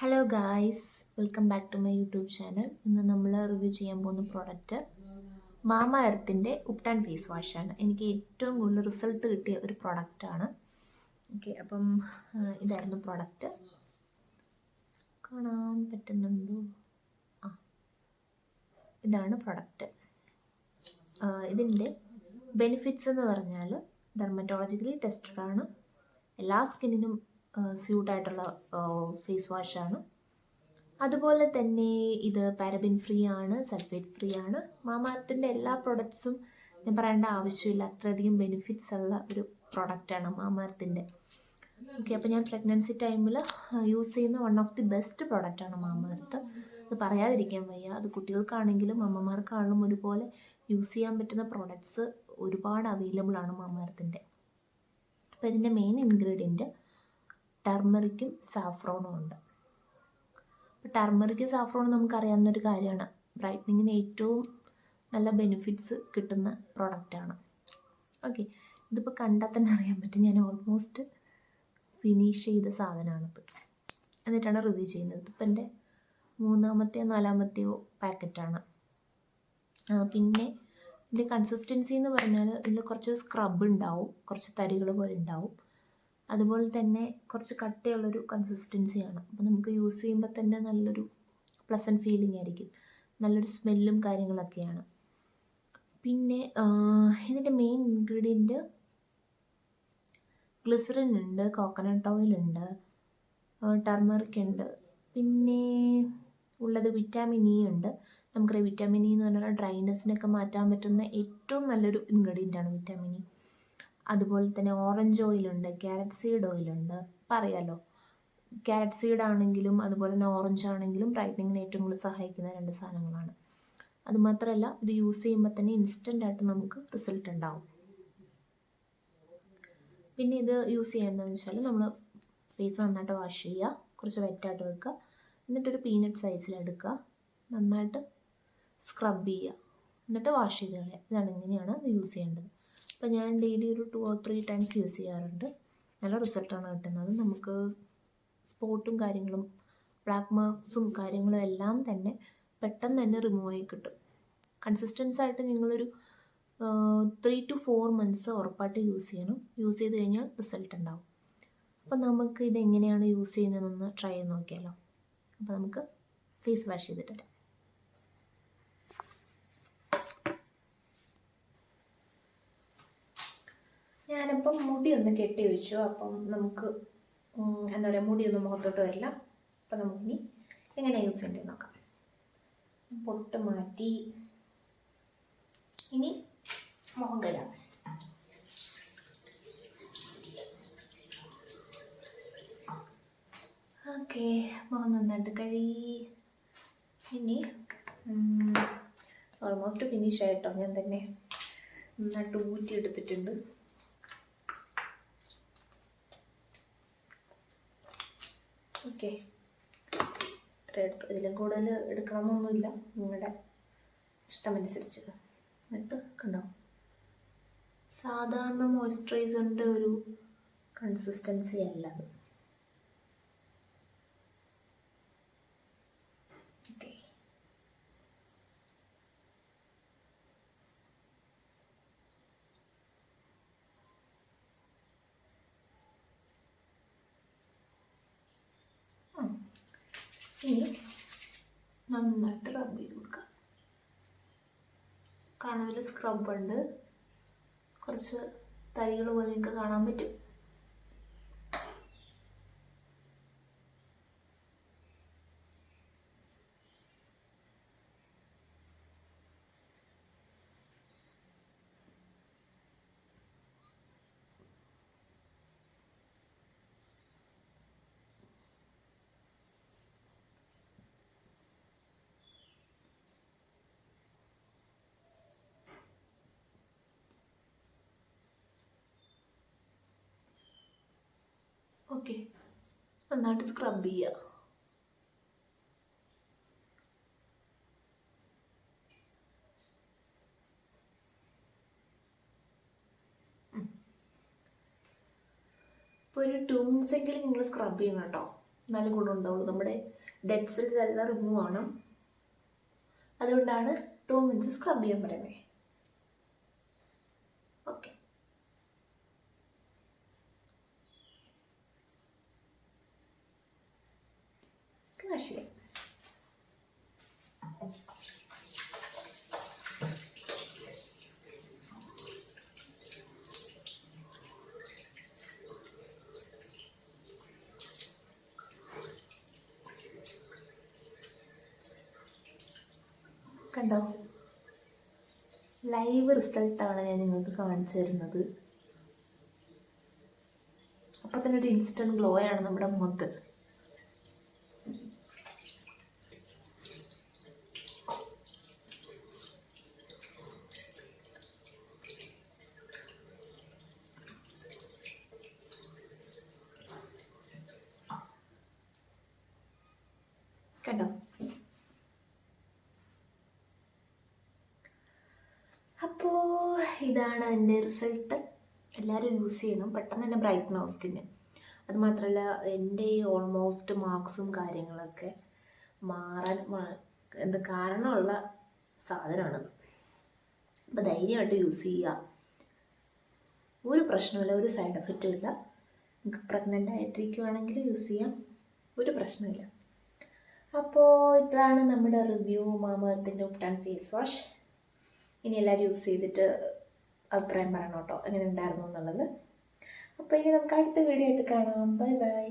Hello guys, welcome back to my YouTube channel. ഇന്ന് നമ്മൾ review ചെയ്യാൻ പോകുന്ന പ്രോഡക്റ്റ് മാമ എർത്തിൻ്റെ ഉപ്ടാൻ ഫേസ് വാഷാണ്. എനിക്ക് ഏറ്റവും കൂടുതൽ റിസൾട്ട് കിട്ടിയ ഒരു പ്രോഡക്റ്റാണ്. ഓക്കെ, അപ്പം ഇതായിരുന്നു പ്രോഡക്റ്റ്. കാണാൻ പറ്റുന്നുണ്ടോ? ആ, ഇതാണ് പ്രോഡക്റ്റ്. ഇതിൻ്റെ ബെനിഫിറ്റ്സ് എന്ന് പറഞ്ഞാൽ ഡെർമറ്റോളജിക്കലി ടെസ്റ്റഡ് ആണ്. എല്ലാ സ്കിന്നിനും സ്യൂട്ടായിട്ടുള്ള ഫേസ് വാഷാണ്. അതുപോലെ തന്നെ ഇത് പാരബിൻ ഫ്രീ ആണ്, സൾഫേറ്റ് ഫ്രീ ആണ്. മാമാർത്തിൻ്റെ എല്ലാ പ്രൊഡക്ട്സും ഞാൻ പറയേണ്ട ആവശ്യമില്ല, അത്രയധികം ബെനിഫിറ്റ്സ് ഉള്ള ഒരു പ്രോഡക്റ്റാണ് മാമാർത്തിൻ്റെ. ഓക്കെ, അപ്പോൾ ഞാൻ പ്രഗ്നൻസി ടൈമിൽ യൂസ് ചെയ്യുന്ന വൺ ഓഫ് ദി ബെസ്റ്റ് പ്രോഡക്റ്റാണ് മാമാർത്ത്. അത് പറയാതിരിക്കാൻ വയ്യ. അത് കുട്ടികൾക്കാണെങ്കിലും അമ്മമാർക്കാണെങ്കിലും ഒരുപോലെ യൂസ് ചെയ്യാൻ പറ്റുന്ന പ്രോഡക്ട്സ് ഒരുപാട് അവൈലബിൾ ആണ് മാമാർത്തിൻ്റെ. അപ്പോൾ ഇതിൻ്റെ മെയിൻ ഇൻഗ്രീഡിയൻറ്റ് ടർമറിക്കും സാഫ്രോണും ഉണ്ട്. അപ്പോൾ ടർമറിക്ക് സാഫ്രോൺ നമുക്കറിയാവുന്നൊരു കാര്യമാണ്. ബ്രൈറ്റനിങ്ങിന് ഏറ്റവും നല്ല ബെനിഫിറ്റ്സ് കിട്ടുന്ന പ്രോഡക്റ്റാണ്. ഓക്കെ, ഇതിപ്പോൾ കണ്ടാൽ തന്നെ അറിയാൻ പറ്റും, ഞാൻ ഓൾമോസ്റ്റ് ഫിനിഷ് ചെയ്ത സാധനമാണിത്. എന്നിട്ടാണ് റിവ്യൂ ചെയ്യുന്നത്. ഇതിപ്പോൾ എൻ്റെ മൂന്നാമത്തെയോ നാലാമത്തെയോ പാക്കറ്റാണ്. പിന്നെ ഇതിൻ്റെ കൺസിസ്റ്റൻസി എന്ന് പറഞ്ഞാൽ ഇതിൽ കുറച്ച് സ്ക്രബ് ഉണ്ടാവും, കുറച്ച് തരികൾ പോലെ ഉണ്ടാവും. അതുപോലെ തന്നെ കുറച്ച് കട്ടിയുള്ളൊരു കൺസിസ്റ്റൻസിയാണ്. അപ്പോൾ നമുക്ക് യൂസ് ചെയ്യുമ്പോൾ തന്നെ നല്ലൊരു പ്ലസൻറ്റ് ഫീലിംഗ് ആയിരിക്കും, നല്ലൊരു സ്മെല്ലും കാര്യങ്ങളൊക്കെയാണ്. പിന്നെ ഇതിൻ്റെ മെയിൻ ഇൻഗ്രീഡിയൻറ്റ് ഗ്ലിസറിൻ ഉണ്ട്, കോക്കനട്ട് ഓയിലുണ്ട്, ടർമറിക് ഉണ്ട്, പിന്നെ ഉള്ളത് വിറ്റാമിൻ ഇ ഉണ്ട്. നമുക്കറിയാം വിറ്റാമിൻ ഇ എന്ന് പറഞ്ഞാൽ ഡ്രൈനെസ്സിനൊക്കെ മാറ്റാൻ പറ്റുന്ന ഏറ്റവും നല്ലൊരു ഇൻഗ്രീഡിയൻ്റാണ് വിറ്റാമിൻ ഇ. അതുപോലെ തന്നെ ഓറഞ്ച് ഓയിലുണ്ട്, ക്യാരറ്റ് സീഡ് ഓയിലുണ്ട്. അപ്പം അറിയാമല്ലോ, ക്യാരറ്റ് സീഡ് ആണെങ്കിലും അതുപോലെ തന്നെ ഓറഞ്ച് ആണെങ്കിലും ബ്രൈറ്റനിങ്ങിന് ഏറ്റവും കൂടുതൽ സഹായിക്കുന്ന രണ്ട് സാധനങ്ങളാണ്. അതുമാത്രമല്ല, ഇത് യൂസ് ചെയ്യുമ്പോൾ തന്നെ ഇൻസ്റ്റൻ്റ് ആയിട്ട് നമുക്ക് റിസൾട്ട് ഉണ്ടാവും. പിന്നെ ഇത് യൂസ് ചെയ്യുന്നതെന്ന് വെച്ചാൽ നമ്മൾ ഫേസ് നന്നായിട്ട് വാഷ് ചെയ്യുക, കുറച്ച് വെറ്റായിട്ട് വെക്കുക, എന്നിട്ടൊരു പീനട്ട് സൈസിലെടുക്കുക, നന്നായിട്ട് സ്ക്രബ് ചെയ്യുക, എന്നിട്ട് വാഷ് ചെയ്ത് കളയുക. ഇതാണ് ഇങ്ങനെയാണ് ഇത് യൂസ് ചെയ്യേണ്ടത്. അപ്പോൾ ഞാൻ ഡെയിലി ഒരു 2 or 3 ടൈംസ് യൂസ് ചെയ്യാറുണ്ട്. നല്ല റിസൾട്ടാണ് കിട്ടുന്നത്. നമുക്ക് സ്പോട്ടും കാര്യങ്ങളും ബ്ലാക്ക് മാർക്സും കാര്യങ്ങളും എല്ലാം തന്നെ പെട്ടെന്ന് തന്നെ റിമൂവ് ആയി കിട്ടും. കൺസിസ്റ്റൻസ് ആയിട്ട് നിങ്ങളൊരു 3 to 4 months ഉറപ്പായിട്ട് യൂസ് ചെയ്യണം. യൂസ് ചെയ്ത് കഴിഞ്ഞാൽ റിസൾട്ട് ഉണ്ടാവും. അപ്പോൾ നമുക്ക് ഇതെങ്ങനെയാണ് യൂസ് ചെയ്യുന്നതെന്നൊന്ന് ട്രൈ ചെയ്ത് നോക്കിയാലോ. അപ്പോൾ നമുക്ക് ഫേസ് വാഷ് ചെയ്തിട്ട് വരാം. ഞാനിപ്പം മുടി ഒന്ന് കെട്ടി വെച്ചു. അപ്പം നമുക്ക് എന്താ പറയുക, മുടിയൊന്നും മുഖത്തോട്ട് വരില്ല. അപ്പം നമുക്കിനി എങ്ങനെ യൂസ് ചെയ്യേണ്ടത് നോക്കാം. പൊട്ട് മാറ്റി ഇനി മുഖം കഴുകാം. ഓക്കെ, മുഖം നന്നായിട്ട് കഴുകി. ഇനി ഓൾമോസ്റ്റ് ഫിനിഷ് ആയിട്ടോ. ഞാൻ തന്നെ നന്നായിട്ട് ഊറ്റി എടുത്തിട്ടുണ്ട്. ഓക്കെ, ഇത്ര എടുത്തു. ഇതിലും കൂടുതൽ എടുക്കണമെന്നൊന്നുമില്ല, നിങ്ങളുടെ ഇഷ്ടമനുസരിച്ച്. എന്നിട്ട് കണ്ടോ, സാധാരണ മോയ്സ്ചറൈസറിൻ്റെ ഒരു കൺസിസ്റ്റൻസി അല്ല അത്. ഓക്കെ, ഇനി നന്നായിട്ട് റബ്ബ് ചെയ്ത് കൊടുക്കുക. കാരണം ഇതിൽ സ്ക്രബ് ഉണ്ട്, കുറച്ച് തരികൾ പോലെ നിങ്ങൾക്ക് കാണാൻ പറ്റും. ഓക്കെ, നന്നായിട്ട് സ്ക്രബ് ചെയ്യുക. ഇപ്പോൾ ഒരു 2 minutes എങ്കിലും നിങ്ങൾ സ്ക്രബ് ചെയ്യണം കേട്ടോ. നല്ല ഗുണമുണ്ടാവുള്ളൂ. നമ്മുടെ ഡെഡ് സെൽസ് എല്ലാം റിമൂവ് ആവണം. അതുകൊണ്ടാണ് 2 മിനിറ്റ്സ് സ്ക്രബ് ചെയ്യാൻ പറയുന്നത്. ഓക്കെ, വാഷ് ചെയ്യാം. കണ്ടോ, ലൈവ് റിസൾട്ടാണ് ഞാൻ നിങ്ങൾക്ക് കാണിച്ചു തരുന്നത്. അപ്പോൾ തന്നെ ഒരു ഇൻസ്റ്റൻറ്റ് ഗ്ലോ ആണ് നമ്മുടെ മുഖത്ത്. കണ്ടോ, അപ്പോൾ ഇതാണ് അതിൻ്റെ റിസൾട്ട്. എല്ലാവരും യൂസ് ചെയ്യണം, പെട്ടെന്ന് തന്നെ ബ്രൈറ്റൻ ആവും സ്കിന്ന്. അതുമാത്രമല്ല എൻ്റെ ഈ ഓൾമോസ്റ്റ് മാർക്സും കാര്യങ്ങളൊക്കെ മാറാൻ എന്താ കാരണമുള്ള സാധനമാണിത്. അപ്പോൾ ധൈര്യമായിട്ട് യൂസ് ചെയ്യുക, ഒരു പ്രശ്നമില്ല, ഒരു സൈഡ് എഫക്റ്റും ഇല്ല. നിങ്ങൾക്ക് പ്രഗ്നൻ്റ് ആയിട്ടിരിക്കുകയാണെങ്കിൽ യൂസ് ചെയ്യാം, ഒരു പ്രശ്നമില്ല. അപ്പോൾ ഇതാണ് നമ്മുടെ റിവ്യൂ മാമഎർത്തിൻ്റെ ഉപ്ടാൻ ഫേസ് വാഷ്. ഇനി എല്ലാവരും യൂസ് ചെയ്തിട്ട് അഭിപ്രായം പറയണം കേട്ടോ, എങ്ങനെ ഉണ്ടായിരുന്നു എന്നുള്ളത്. അപ്പോൾ ഇനി നമുക്ക് അടുത്ത വീഡിയോ ആയിട്ട് കാണാം. Bye bye.